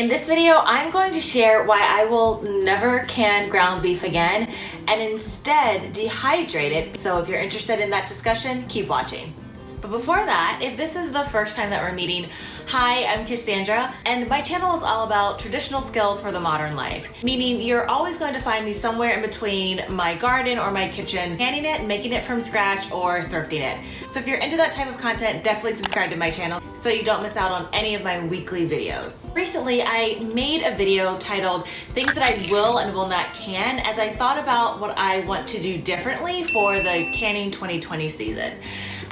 In this video, I'm going to share why I will never can ground beef again and instead dehydrate it. So if you're interested in that discussion, keep watching. But before that, if this is the first time that we're meeting, hi, I'm Cassandra, and my channel is all about traditional skills for the modern life. Meaning you're always going to find me somewhere in between my garden or my kitchen, canning it, making it from scratch, or thrifting it. So if you're into that type of content, definitely subscribe to my channel so you don't miss out on any of my weekly videos. Recently, I made a video titled Things That I Will and Will Not Can, as I thought about what I want to do differently for the canning 2020 season.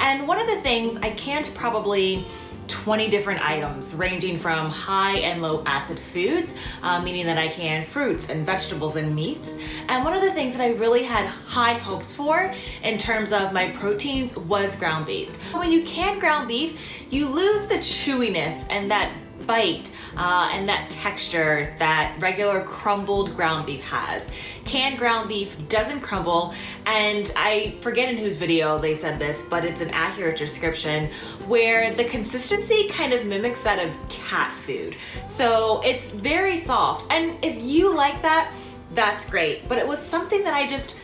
And one of the things, I canned probably 20 different items ranging from high and low acid foods, meaning that I can fruits and vegetables and meats. And one of the things that I really had high hopes for in terms of my proteins was ground beef. When you can ground beef, you lose the chewiness and that bite and that texture that regular crumbled ground beef has. Canned ground beef doesn't crumble, and I forget in whose video they said this, but it's an accurate description where the consistency kind of mimics that of cat food. So it's very soft, and if you like that, that's great, but it was something that I just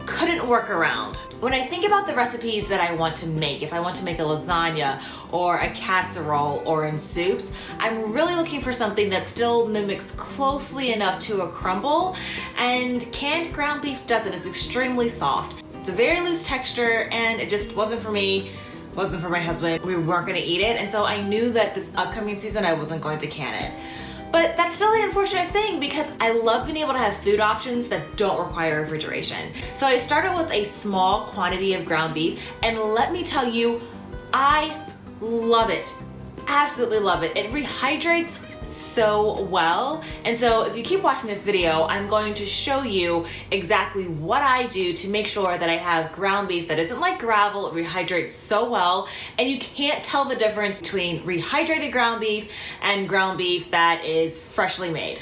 couldn't work around. When I think about the recipes that I want to make, if I want to make a lasagna or a casserole or in soups, I'm really looking for something that still mimics closely enough to a crumble, and canned ground beef doesn't. It's extremely soft. It's a very loose texture, and it just wasn't for me, wasn't for my husband. We weren't gonna eat it, and so I knew that this upcoming season I wasn't going to can it. But that's still the unfortunate thing, because I love being able to have food options that don't require refrigeration. So I started with a small quantity of ground beef, and let me tell you, I love it. Absolutely love it. It rehydrates so well. And so if you keep watching this video, I'm going to show you exactly what I do to make sure that I have ground beef that isn't like gravel. It rehydrates so well, and you can't tell the difference between rehydrated ground beef and ground beef that is freshly made.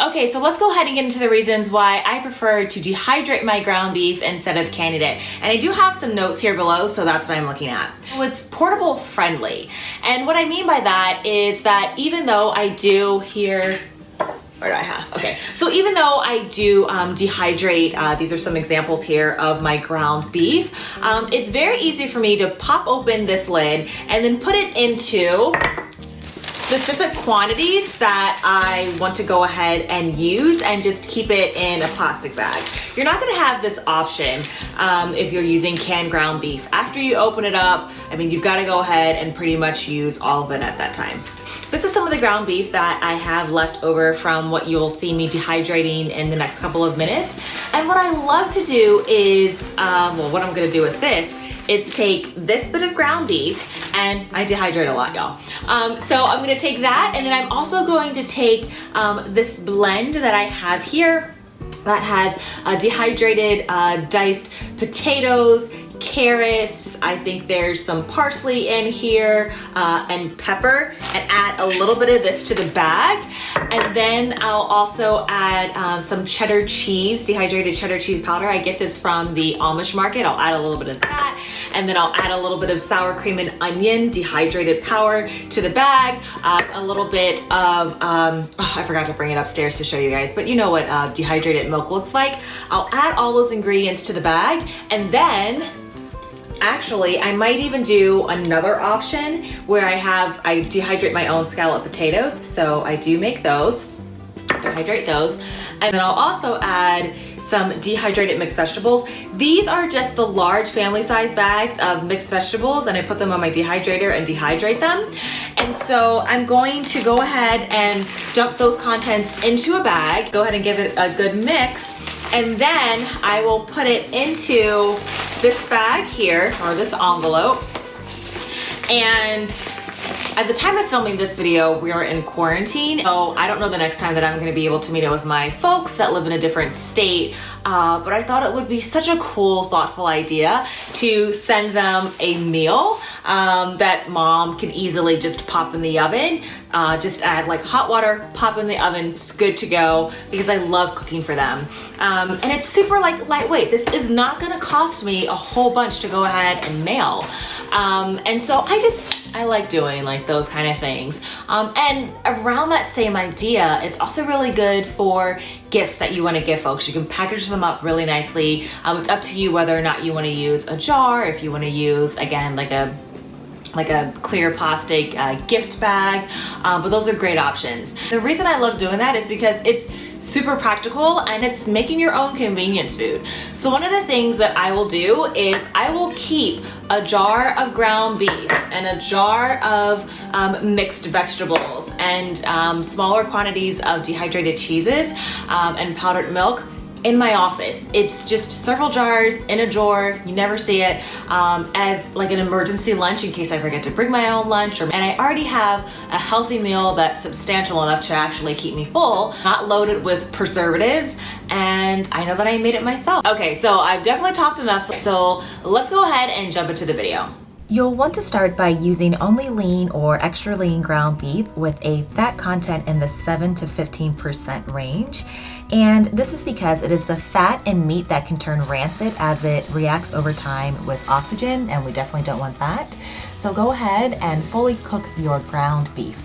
Okay, so let's go ahead and get into the reasons why I prefer to dehydrate my ground beef instead of canning it. And I do have some notes here below, so that's what I'm looking at. So it's portable friendly. And what I mean by that is that even though I do here, where do I have? Okay, so even though I do dehydrate, these are some examples here of my ground beef, it's very easy for me to pop open this lid and then put it into specific quantities that I want to go ahead and use, and just keep it in a plastic bag. You're not gonna have this option if you're using canned ground beef. After you open it up, I mean, you've gotta go ahead and pretty much use all of it at that time. This is some of the ground beef that I have left over from what you'll see me dehydrating in the next couple of minutes. And what I love to do is, well, what I'm gonna do with this is take this bit of ground beef, and I dehydrate a lot, y'all. So I'm gonna take that, and then I'm also going to take this blend that I have here that has dehydrated diced potatoes, carrots, I think there's some parsley in here, and pepper, and add a little bit of this to the bag. And then I'll also add some cheddar cheese, dehydrated cheddar cheese powder. I get this from the Amish market. I'll add a little bit of that, and then I'll add a little bit of sour cream and onion, dehydrated power to the bag, a little bit of, I forgot to bring it upstairs to show you guys, but you know what dehydrated milk looks like. I'll add all those ingredients to the bag, and then actually, I might even do another option where I dehydrate my own scallop potatoes. So I do make those, dehydrate those. And then I'll also add some dehydrated mixed vegetables. These are just the large family size bags of mixed vegetables, and I put them on my dehydrator and dehydrate them. And so I'm going to go ahead and dump those contents into a bag, go ahead and give it a good mix. And then I will put it into this bag here, or this envelope. And at the time of filming this video, we are in quarantine. So I don't know the next time that I'm gonna be able to meet up with my folks that live in a different state. but I thought it would be such a cool, thoughtful idea to send them a meal that mom can easily just pop in the oven. Just add like hot water, pop in the oven, it's good to go, because I love cooking for them. And it's super like lightweight. This is not gonna cost me a whole bunch to go ahead and mail. And so I like doing like those kind of things. And around that same idea, it's also really good for gifts that you want to give folks. You can package them up really nicely. It's up to you whether or not you want to use a jar, if you want to use, again, like a clear plastic gift bag, but those are great options. The reason I love doing that is because it's super practical and it's making your own convenience food. So one of the things that I will do is I will keep a jar of ground beef and a jar of mixed vegetables and smaller quantities of dehydrated cheeses and powdered milk in my office. It's just several jars in a drawer, you never see it, as like an emergency lunch in case I forget to bring my own lunch, and I already have a healthy meal that's substantial enough to actually keep me full, not loaded with preservatives, and I know that I made it myself. Okay, so I've definitely talked enough, so let's go ahead and jump into the video. You'll want to start by using only lean or extra lean ground beef with a fat content in the 7 to 15% range. And this is because it is the fat and meat that can turn rancid as it reacts over time with oxygen, and we definitely don't want that. So go ahead and fully cook your ground beef.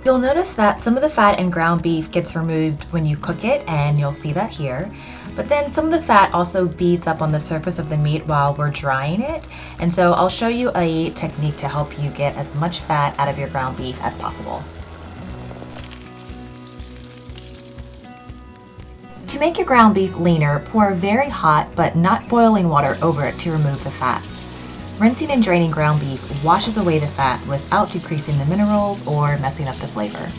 You'll notice that some of the fat in ground beef gets removed when you cook it, and you'll see that here. But then some of the fat also beads up on the surface of the meat while we're drying it. And so I'll show you a technique to help you get as much fat out of your ground beef as possible. To make your ground beef leaner, pour very hot but not boiling water over it to remove the fat. Rinsing and draining ground beef washes away the fat without decreasing the minerals or messing up the flavor.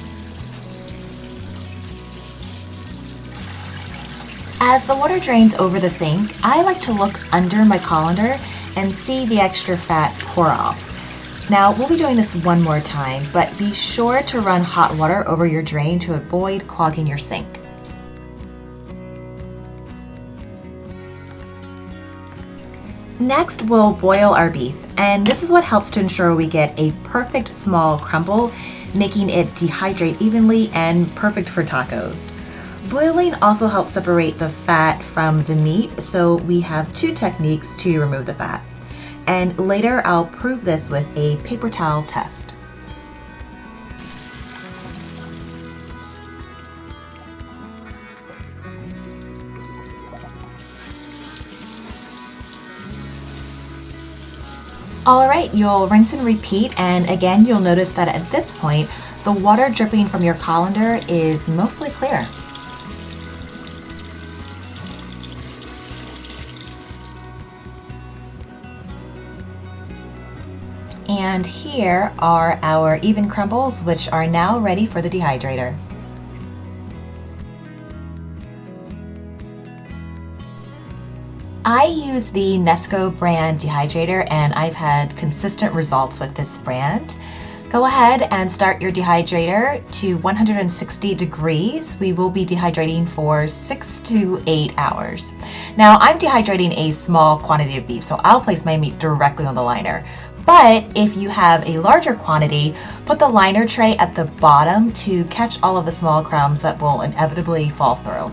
As the water drains over the sink, I like to look under my colander and see the extra fat pour off. Now, we'll be doing this one more time, but be sure to run hot water over your drain to avoid clogging your sink. Next, we'll boil our beef, and this is what helps to ensure we get a perfect small crumble, making it dehydrate evenly and perfect for tacos. Boiling also helps separate the fat from the meat, so we have two techniques to remove the fat. And later I'll prove this with a paper towel test. Alright, you'll rinse and repeat, and again you'll notice that at this point the water dripping from your colander is mostly clear. And here are our even crumbles, which are now ready for the dehydrator. I use the Nesco brand dehydrator, and I've had consistent results with this brand. Go ahead and start your dehydrator to 160 degrees. We will be dehydrating for 6 to 8 hours. Now, I'm dehydrating a small quantity of beef, so I'll place my meat directly on the liner. But if you have a larger quantity, put the liner tray at the bottom to catch all of the small crumbs that will inevitably fall through.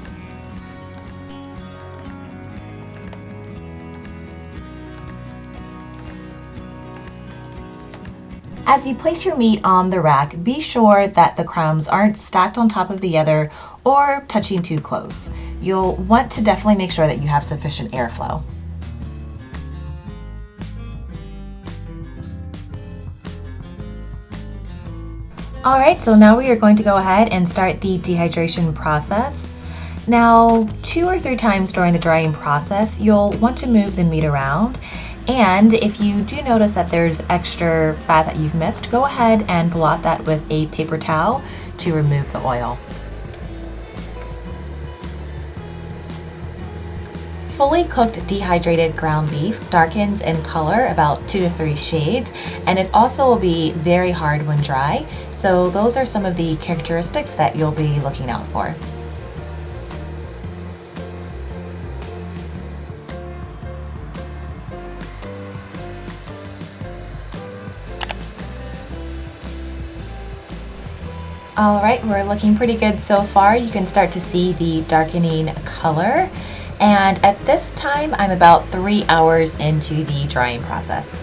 As you place your meat on the rack, be sure that the crumbs aren't stacked on top of the other or touching too close. You'll want to definitely make sure that you have sufficient airflow. Alright, so now we are going to go ahead and start the dehydration process. Now, 2 or 3 times during the drying process, you'll want to move the meat around. And if you do notice that there's extra fat that you've missed, go ahead and blot that with a paper towel to remove the oil. Fully cooked dehydrated ground beef darkens in color about 2 to 3 shades, and it also will be very hard when dry. So those are some of the characteristics that you'll be looking out for. All right, we're looking pretty good so far. You can start to see the darkening color. And at this time, I'm about 3 hours into the drying process.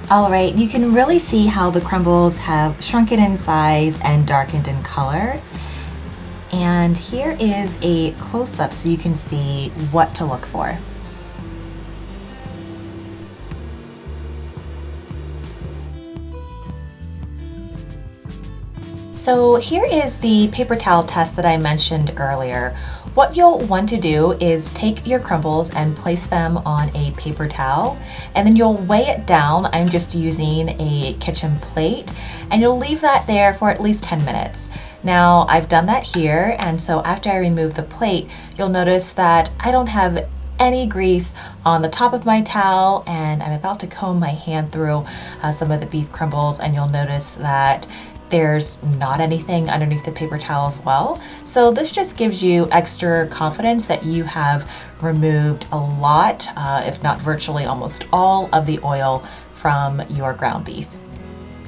All right, you can really see how the crumbles have shrunken in size and darkened in color. And here is a close-up so you can see what to look for. So here is the paper towel test that I mentioned earlier. What you'll want to do is take your crumbles and place them on a paper towel, and then you'll weigh it down. I'm just using a kitchen plate, and you'll leave that there for at least 10 minutes. Now I've done that here, and so after I remove the plate, you'll notice that I don't have any grease on the top of my towel, and I'm about to comb my hand through some of the beef crumbles, and you'll notice that there's not anything underneath the paper towel as well. So this just gives you extra confidence that you have removed a lot, if not virtually almost all of the oil from your ground beef.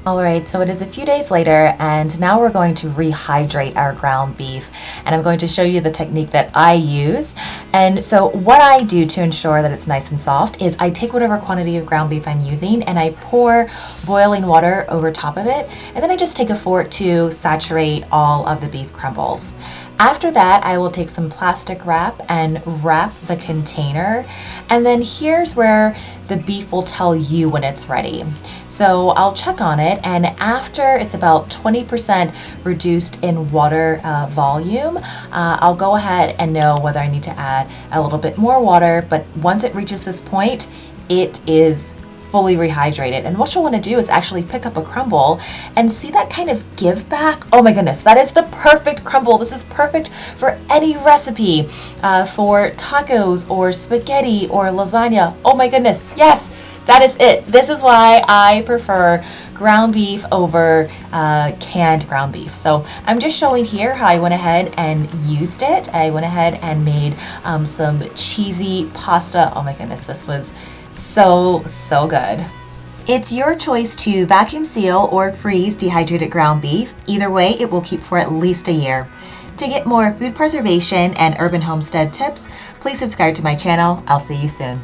All right, so it is a few days later, and now we're going to rehydrate our ground beef, and I'm going to show you the technique that I use. And so what I do to ensure that it's nice and soft is I take whatever quantity of ground beef I'm using and I pour boiling water over top of it, and then I just take a fork to saturate all of the beef crumbles. After that, I will take some plastic wrap and wrap the container, and then here's where the beef will tell you when it's ready. So I'll check on it, and after it's about 20% reduced in water volume, I'll go ahead and know whether I need to add a little bit more water, but once it reaches this point, it is fully rehydrated. And what you'll want to do is actually pick up a crumble and see that kind of give back. Oh my goodness, that is the perfect crumble. This is perfect for any recipe, for tacos or spaghetti or lasagna. Oh my goodness, yes, that is it. This is why I prefer ground beef over canned ground beef. So I'm just showing here how I went ahead and used it. I went ahead and made some cheesy pasta. Oh my goodness, this was so good. It's your choice to vacuum seal or freeze dehydrated ground beef. Either way, it will keep for at least a year. To get more food preservation and urban homestead tips, please subscribe to my channel. I'll see you soon.